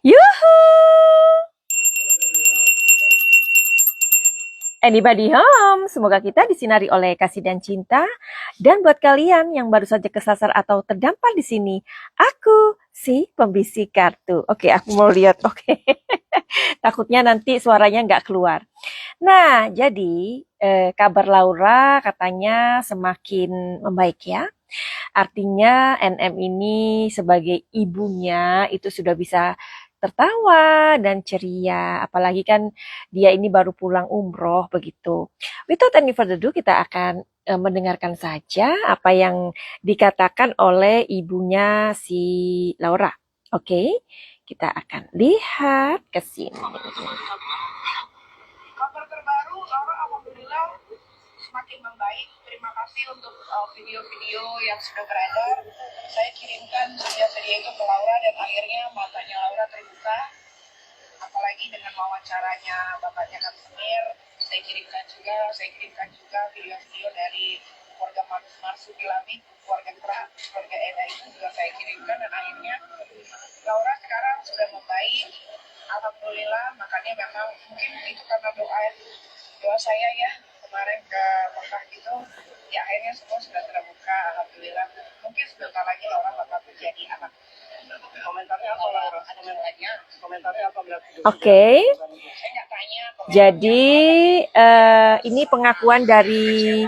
Yuhu! Anybody home? Semoga kita disinari oleh kasih dan cinta. Dan buat kalian yang baru saja kesasar atau terdampar di sini, aku si pembisik kartu. Oke, aku mau lihat. Oke, takutnya nanti suaranya nggak keluar. Nah, jadi kabar Laura katanya semakin membaik ya. Artinya NM ini sebagai ibunya itu sudah bisa tertawa dan ceria. Apalagi kan dia ini baru pulang umroh begitu. Without any further ado, kita akan mendengarkan saja apa yang dikatakan oleh ibunya si Laura. Oke, kita akan lihat ke sini. Kabar terbaru, Laura alhamdulillah semakin membaik. Terima kasih untuk video-video yang sudah beredar. Saya kirimkan video itu ke Laura dan akhirnya matanya Laura terbuka. Apalagi dengan wawancaranya bapaknya Kang Semir, saya kirimkan juga video-video dari keluarga Marsuki Lami, keluarga Kera, keluarga Eda itu juga saya kirimkan dan akhirnya Laura sekarang sudah membaik. Alhamdulillah, makanya memang mungkin itu karena doa saya ya kemarin ke Mekah gitu, ya akhirnya semua sudah terbuka. Alhamdulillah, mungkin sebentar lagi Laura bakal menjadi anak. Komentarnya apa Laura? Ada komentarnya apa? Oke. Saya nggak tanya. Jadi ini pengakuan dari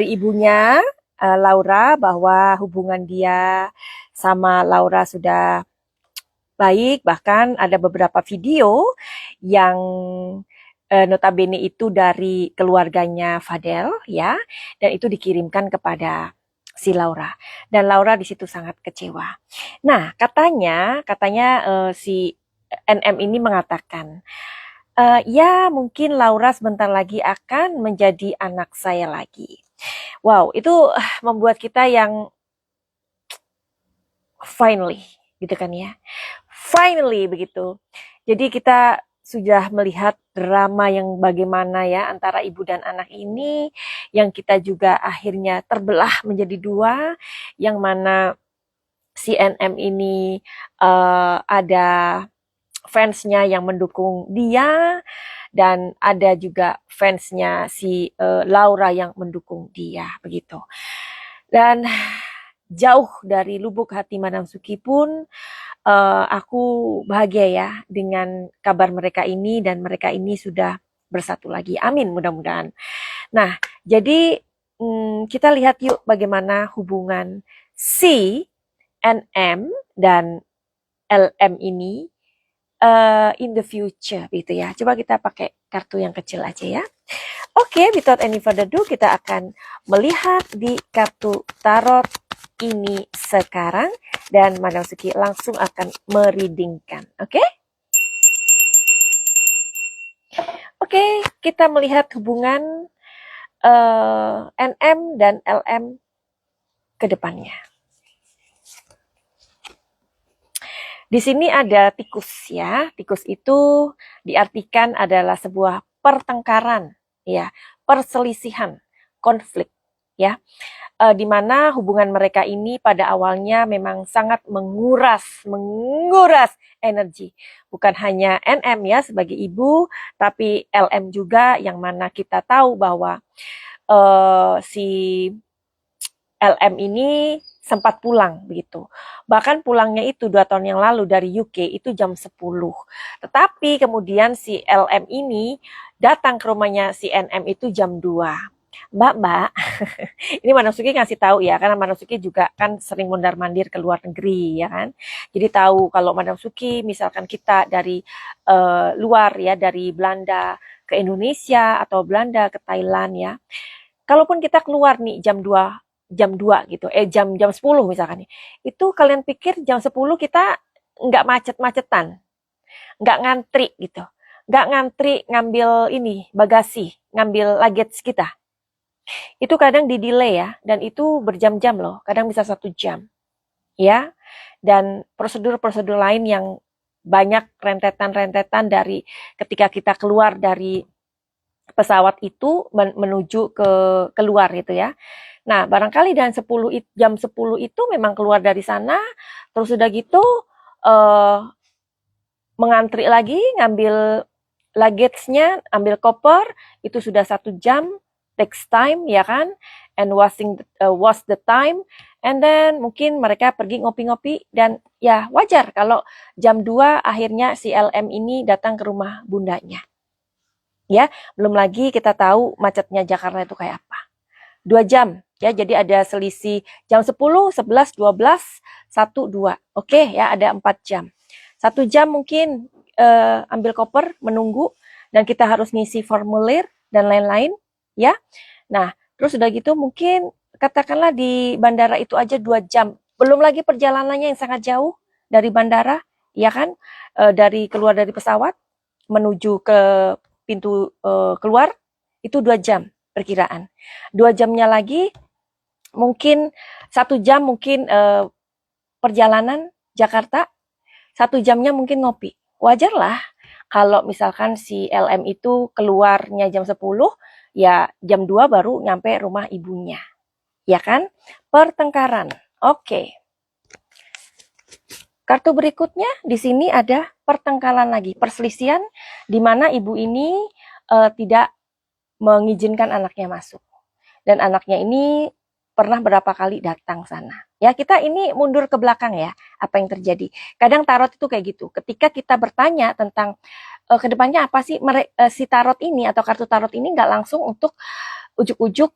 ibunya Laura bahwa hubungan dia sama Laura sudah baik, bahkan ada beberapa video yang notabene itu dari keluarganya Fadel ya, dan itu dikirimkan kepada si Laura, dan Laura di situ sangat kecewa. Nah, katanya si NM ini mengatakan, ya mungkin Laura sebentar lagi akan menjadi anak saya lagi. Wow, itu membuat kita yang finally gitu kan ya. Finally begitu. Jadi kita sudah melihat drama yang bagaimana ya antara ibu dan anak ini, yang kita juga akhirnya terbelah menjadi dua, yang mana CNM ini ada fansnya yang mendukung dia, dan ada juga fansnya si Laura yang mendukung dia begitu. Dan jauh dari lubuk hati Madam Suki pun aku bahagia ya dengan kabar mereka ini, dan mereka ini sudah bersatu lagi. Amin, mudah-mudahan. Nah, jadi kita lihat yuk bagaimana hubungan si NM dan LM ini in the future gitu ya. Coba kita pakai kartu yang kecil aja ya. Oke, without any further ado, kita akan melihat di kartu tarot ini sekarang, dan Madam Suki langsung akan mereadingkan. Oke? Oke, kita melihat hubungan NM dan LM ke depannya. Di sini ada tikus ya. Tikus itu diartikan adalah sebuah pertengkaran, ya, perselisihan, konflik, ya. Di mana hubungan mereka ini pada awalnya memang sangat menguras energi. Bukan hanya NM ya sebagai ibu, tapi LM juga, yang mana kita tahu bahwa si LM ini sempat pulang begitu. Bahkan pulangnya itu 2 tahun yang lalu dari UK itu jam 10. Tetapi kemudian si LM ini datang ke rumahnya si NM itu jam 2. Mbak, ini Manosuki ngasih tahu ya, karena Manosuki juga kan sering mondar-mandir ke luar negeri ya kan. Jadi tahu kalau Manosuki misalkan kita dari luar ya, dari Belanda ke Indonesia atau Belanda ke Thailand ya. Kalaupun kita keluar nih jam 2 gitu, jam 10 misalkan nih. Itu kalian pikir jam 10 kita nggak macet-macetan, nggak ngantri gitu. Nggak ngantri ngambil ini, bagasi, ngambil luggage kita. Itu kadang di delay ya, dan itu berjam-jam loh, kadang bisa 1 jam. Ya, dan prosedur-prosedur lain yang banyak rentetan-rentetan dari ketika kita keluar dari pesawat itu menuju ke keluar gitu ya. Nah, barangkali jam 10 itu memang keluar dari sana, terus udah gitu mengantri lagi, ngambil luggage-nya, ambil koper, itu sudah 1 jam, takes time, ya kan? And wash the time, and then mungkin mereka pergi ngopi-ngopi, dan ya wajar kalau jam 2 akhirnya si LM ini datang ke rumah bundanya. Ya, belum lagi kita tahu macetnya Jakarta itu kayak apa. 2 jam, ya, jadi ada selisih jam 10, 11, 12, 1, 2. Oke, ya, ada 4 jam. 1 jam mungkin ambil koper, menunggu, dan kita harus ngisi formulir dan lain-lain, ya. Nah, terus udah gitu mungkin katakanlah di bandara itu aja 2 jam. Belum lagi perjalanannya yang sangat jauh dari bandara, ya kan? Dari keluar dari pesawat menuju ke pintu keluar itu 2 jam perkiraan. 2 jamnya lagi mungkin 1 jam mungkin perjalanan Jakarta, 1 jamnya mungkin ngopi. Wajar lah kalau misalkan si LM itu keluarnya jam 10, ya jam 2 baru nyampe rumah ibunya. Ya kan? Pertengkaran. Oke. Kartu berikutnya di sini ada pertengkaran lagi, perselisihan di mana ibu ini tidak mengizinkan anaknya masuk. Dan anaknya ini pernah berapa kali datang sana. Ya, kita ini mundur ke belakang ya, apa yang terjadi. Kadang tarot itu kayak gitu. Ketika kita bertanya tentang kedepannya apa sih si tarot ini atau kartu tarot ini, nggak langsung untuk ujuk-ujuk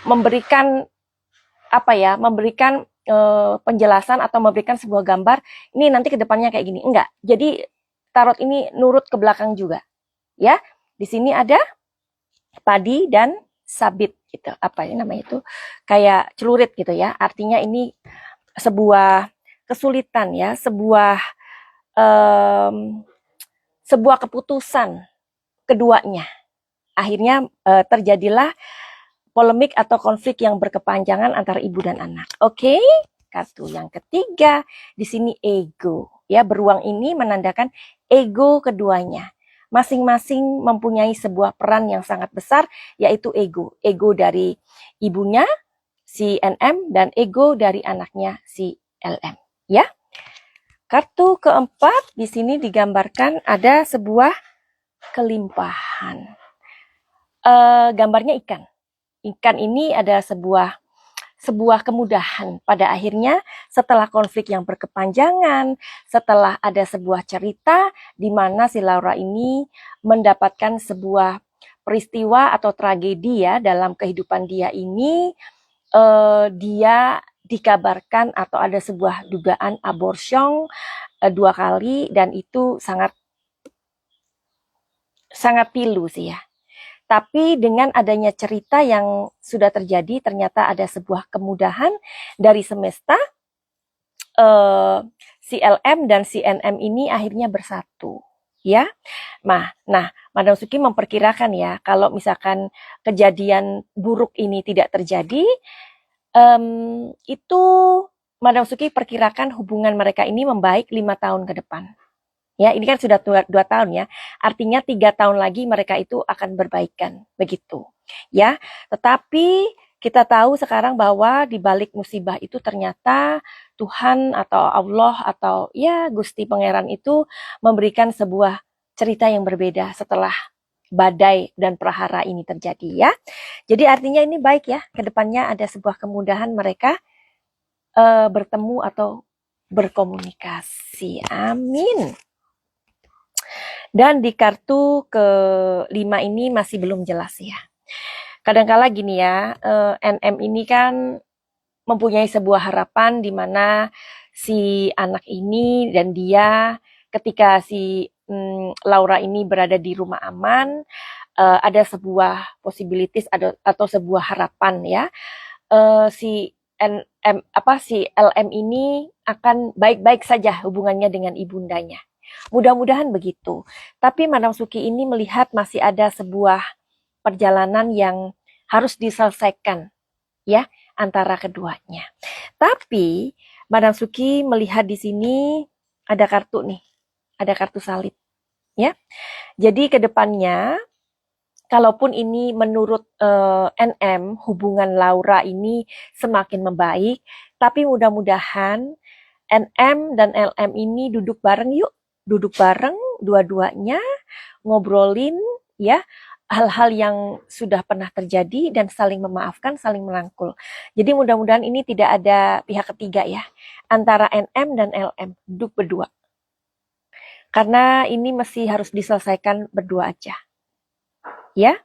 memberikan apa ya, memberikan penjelasan atau memberikan sebuah gambar. Ini nanti kedepannya kayak gini. Enggak. Jadi tarot ini nurut ke belakang juga. Ya, di sini ada padi dan sabit gitu. Apa ini namanya itu? Kayak celurit gitu ya. Artinya ini sebuah kesulitan ya, sebuah keputusan keduanya. Akhirnya terjadilah polemik atau konflik yang berkepanjangan antara ibu dan anak. Oke, kartu yang ketiga di sini ego. Ya, beruang ini menandakan ego keduanya. Masing-masing mempunyai sebuah peran yang sangat besar, yaitu ego. Ego dari ibunya, si NM, dan ego dari anaknya, si LM. Ya, kartu keempat di sini digambarkan ada sebuah kelimpahan. Gambarnya ikan. Ikan ini ada sebuah kemudahan. Pada akhirnya setelah konflik yang berkepanjangan, setelah ada sebuah cerita di mana si Laura ini mendapatkan sebuah peristiwa atau tragedi ya dalam kehidupan dia ini, dia dikabarkan atau ada sebuah dugaan abortion 2 kali, dan itu sangat pilu sih ya. Tapi dengan adanya cerita yang sudah terjadi, ternyata ada sebuah kemudahan dari semesta. Si LM dan si NM ini akhirnya bersatu. Ya, nah, Madam Suki memperkirakan ya, kalau misalkan kejadian buruk ini tidak terjadi, itu Madam Suki perkirakan hubungan mereka ini membaik 5 tahun ke depan. Ya, ini kan sudah 2 tahun ya. Artinya 3 tahun lagi mereka itu akan berbaikan, begitu. Ya, tetapi kita tahu sekarang bahwa di balik musibah itu ternyata Tuhan atau Allah atau ya Gusti Pangeran itu memberikan sebuah cerita yang berbeda setelah badai dan prahara ini terjadi ya. Jadi artinya ini baik ya, kedepannya ada sebuah kemudahan mereka bertemu atau berkomunikasi. Amin. Dan di kartu ke-5 ini masih belum jelas ya. Kadangkala gini ya, NM ini kan mempunyai sebuah harapan di mana si anak ini dan dia ketika si Laura ini berada di rumah aman, ada sebuah possibilities atau sebuah harapan ya. Si LM ini akan baik-baik saja hubungannya dengan ibundanya. Mudah-mudahan begitu. Tapi Madam Suki ini melihat masih ada sebuah perjalanan yang harus diselesaikan ya antara keduanya. Tapi Madam Suki melihat di sini ada kartu nih, ada kartu salib ya. Jadi kedepannya kalaupun ini menurut NM hubungan Laura ini semakin membaik, tapi mudah-mudahan NM dan LM ini duduk bareng yuk. duduk bareng dua-duanya, ngobrolin ya hal-hal yang sudah pernah terjadi dan saling memaafkan, saling merangkul. Jadi mudah-mudahan ini tidak ada pihak ketiga ya antara NM dan LM, duduk berdua. Karena ini masih harus diselesaikan berdua aja. Ya,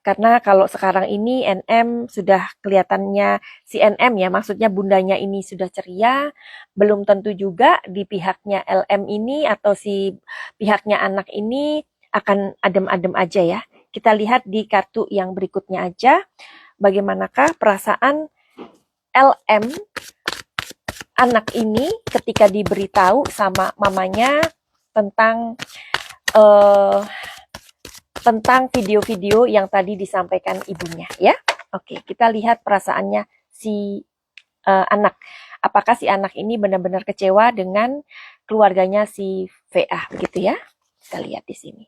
karena kalau sekarang ini NM sudah kelihatannya si NM ya, maksudnya bundanya ini sudah ceria, belum tentu juga di pihaknya LM ini atau si pihaknya anak ini akan adem-adem aja ya. Kita lihat di kartu yang berikutnya aja, bagaimanakah perasaan LM anak ini ketika diberitahu sama mamanya tentang tentang video-video yang tadi disampaikan ibunya ya. Oke, kita lihat perasaannya si anak. Apakah si anak ini benar-benar kecewa dengan keluarganya si VA begitu ya? Kita lihat di sini.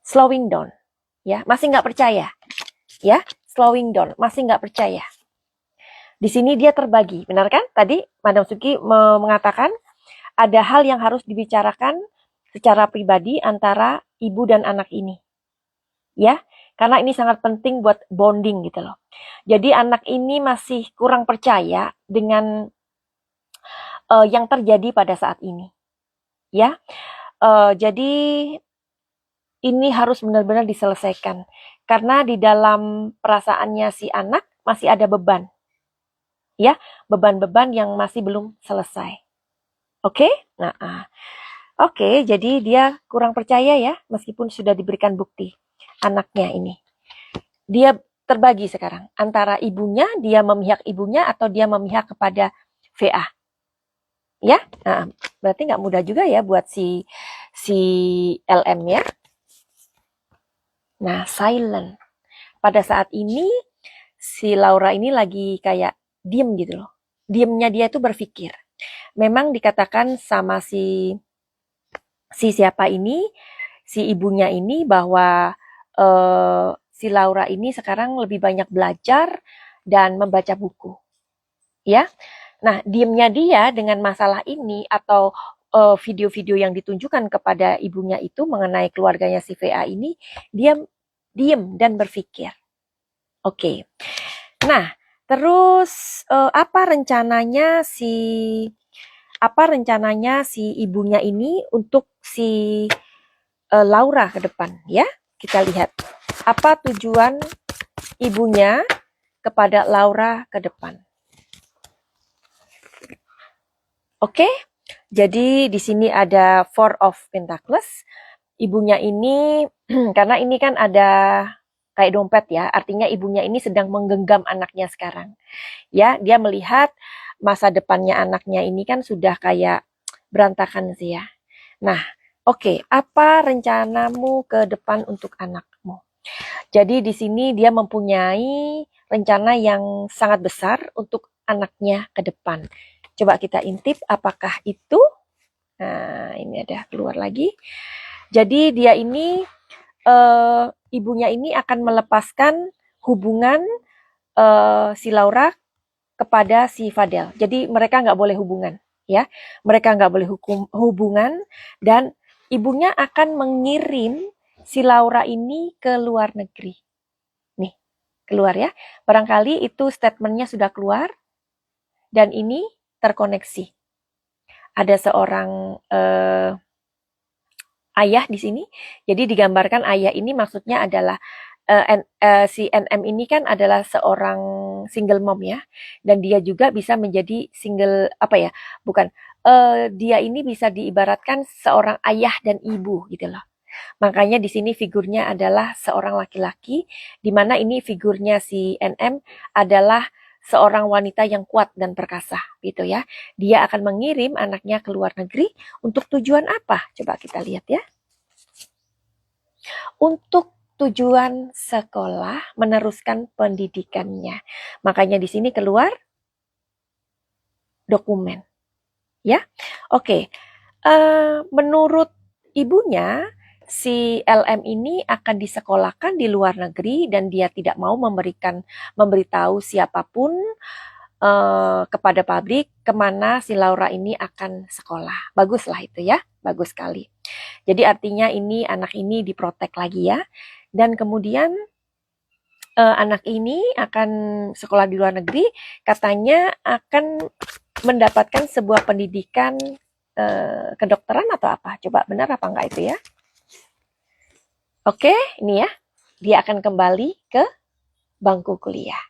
Slowing down, ya, masih nggak percaya, ya, slowing down, masih nggak percaya. Di sini dia terbagi, benar kan? Tadi Madam Suki mengatakan ada hal yang harus dibicarakan secara pribadi antara ibu dan anak ini. Ya, karena ini sangat penting buat bonding gitu loh. Jadi anak ini masih kurang percaya dengan yang terjadi pada saat ini. Ya, jadi ini harus benar-benar diselesaikan karena di dalam perasaannya si anak masih ada beban. Ya, beban-beban yang masih belum selesai. Oke? Nah, oke, jadi dia kurang percaya ya meskipun sudah diberikan bukti anaknya ini. Dia terbagi sekarang antara ibunya, dia memihak ibunya atau dia memihak kepada VA. Ya, nah, berarti nggak mudah juga ya buat si LM ya. Nah, silent. Pada saat ini si Laura ini lagi kayak diem gitu loh. Diemnya dia itu berpikir. Memang dikatakan sama si siapa ini, si ibunya ini bahwa si Laura ini sekarang lebih banyak belajar dan membaca buku. Ya. Nah, diemnya dia dengan masalah ini atau video-video yang ditunjukkan kepada ibunya itu mengenai keluarganya si VA ini, dia diem dan berpikir. Oke. Nah, terus apa rencananya si ibunya ini untuk si Laura ke depan ya? Kita lihat apa tujuan ibunya kepada Laura ke depan. Oke, jadi di sini ada Four of Pentacles. Ibunya ini, karena ini kan ada kayak dompet ya, artinya ibunya ini sedang menggenggam anaknya sekarang. Ya, dia melihat masa depannya anaknya ini kan sudah kayak berantakan sih ya. Nah, oke, apa rencanamu ke depan untuk anakmu? Jadi di sini dia mempunyai rencana yang sangat besar untuk anaknya ke depan. Coba kita intip apakah itu. Nah, ini ada keluar lagi. Jadi dia ini ibunya ini akan melepaskan hubungan si Laura kepada si Fadel. Jadi mereka nggak boleh hubungan, ya. Mereka nggak boleh hubungan dan ibunya akan mengirim si Laura ini ke luar negeri. Nih, keluar ya. Barangkali itu statementnya sudah keluar dan ini terkoneksi. Ada seorang ayah di sini. Jadi digambarkan ayah ini maksudnya adalah si NM ini kan adalah seorang single mom ya, dan dia juga bisa menjadi single apa ya? Bukan, dia ini bisa diibaratkan seorang ayah dan ibu gitu loh. Makanya di sini figurnya adalah seorang laki-laki, di mana ini figurnya si NM adalah seorang wanita yang kuat dan perkasa gitu ya. Dia akan mengirim anaknya ke luar negeri untuk tujuan apa? Coba kita lihat ya. Untuk tujuan sekolah meneruskan pendidikannya. Makanya di sini keluar dokumen. Ya. Oke. Menurut ibunya si LM ini akan disekolahkan di luar negeri dan dia tidak mau memberitahu siapapun kepada publik kemana si Laura ini akan sekolah. Bagus lah itu ya, bagus sekali. Jadi artinya ini anak ini diprotek lagi ya. Dan kemudian anak ini akan sekolah di luar negeri, katanya akan mendapatkan sebuah pendidikan kedokteran atau apa? Coba benar apa enggak itu ya? Oke, ini ya. Dia akan kembali ke bangku kuliah.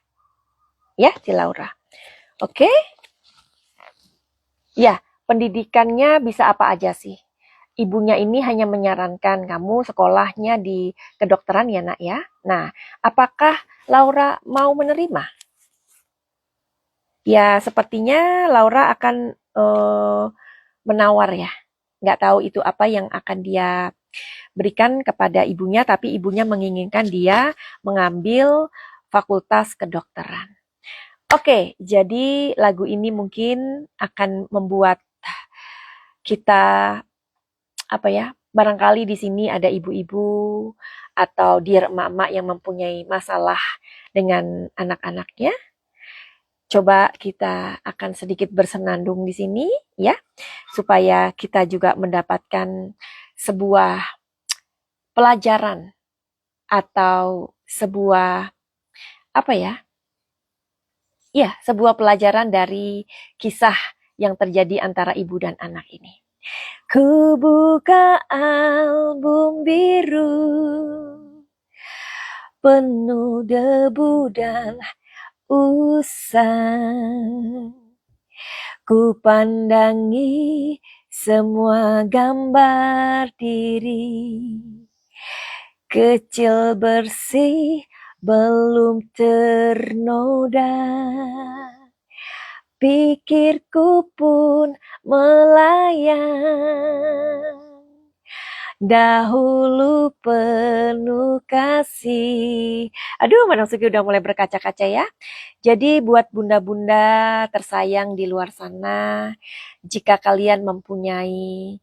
Ya, si Laura. Oke? Ya, pendidikannya bisa apa aja sih? Ibunya ini hanya menyarankan kamu sekolahnya di kedokteran ya nak ya. Nah, apakah Laura mau menerima? Ya, sepertinya Laura akan menawar ya. Nggak tahu itu apa yang akan dia berikan kepada ibunya, tapi ibunya menginginkan dia mengambil fakultas kedokteran. Oke, jadi lagu ini mungkin akan membuat kita apa ya? Barangkali di sini ada ibu-ibu atau dear emak-emak yang mempunyai masalah dengan anak-anaknya. Coba kita akan sedikit bersenandung di sini ya, supaya kita juga mendapatkan sebuah pelajaran atau sebuah apa ya? Ya, sebuah pelajaran dari kisah yang terjadi antara ibu dan anak ini. Ku buka album biru penuh debu dan usang. Ku pandangi semua gambar diri, kecil bersih belum ternoda. Pikirku pun melayang, dahulu penuh kasih. Aduh, Madam Suki udah mulai berkaca-kaca ya. Jadi buat bunda-bunda tersayang di luar sana, jika kalian mempunyai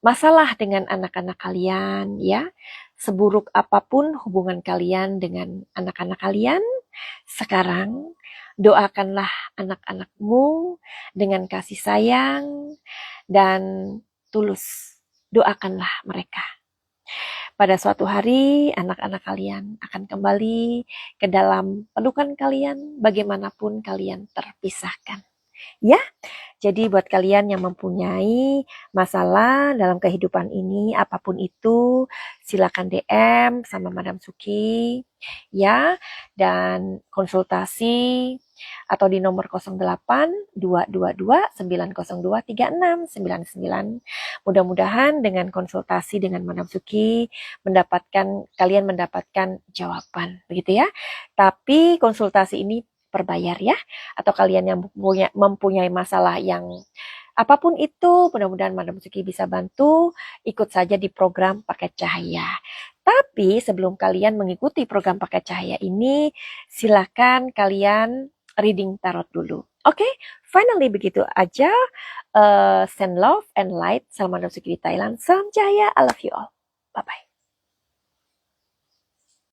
masalah dengan anak-anak kalian ya, seburuk apapun hubungan kalian dengan anak-anak kalian, sekarang doakanlah anak-anakmu dengan kasih sayang dan tulus. Doakanlah mereka. Pada suatu hari anak-anak kalian akan kembali ke dalam pelukan kalian bagaimanapun kalian terpisahkan. Ya, jadi buat kalian yang mempunyai masalah dalam kehidupan ini, apapun itu, silakan DM sama Madam Suki, ya, dan konsultasi atau di nomor 08 222 902 3699. Mudah-mudahan dengan konsultasi dengan Madam Suki kalian mendapatkan jawaban, begitu ya. Tapi konsultasi ini berbayar ya, atau kalian yang mempunyai masalah yang apapun itu, mudah-mudahan Madam Suki bisa bantu, ikut saja di program Paket Cahaya. Tapi sebelum kalian mengikuti program Paket Cahaya ini, silakan kalian reading tarot dulu. Oke, finally begitu aja. Send love and light. Salam Madam Suki di Thailand. Salam Cahaya. I love you all. Bye-bye.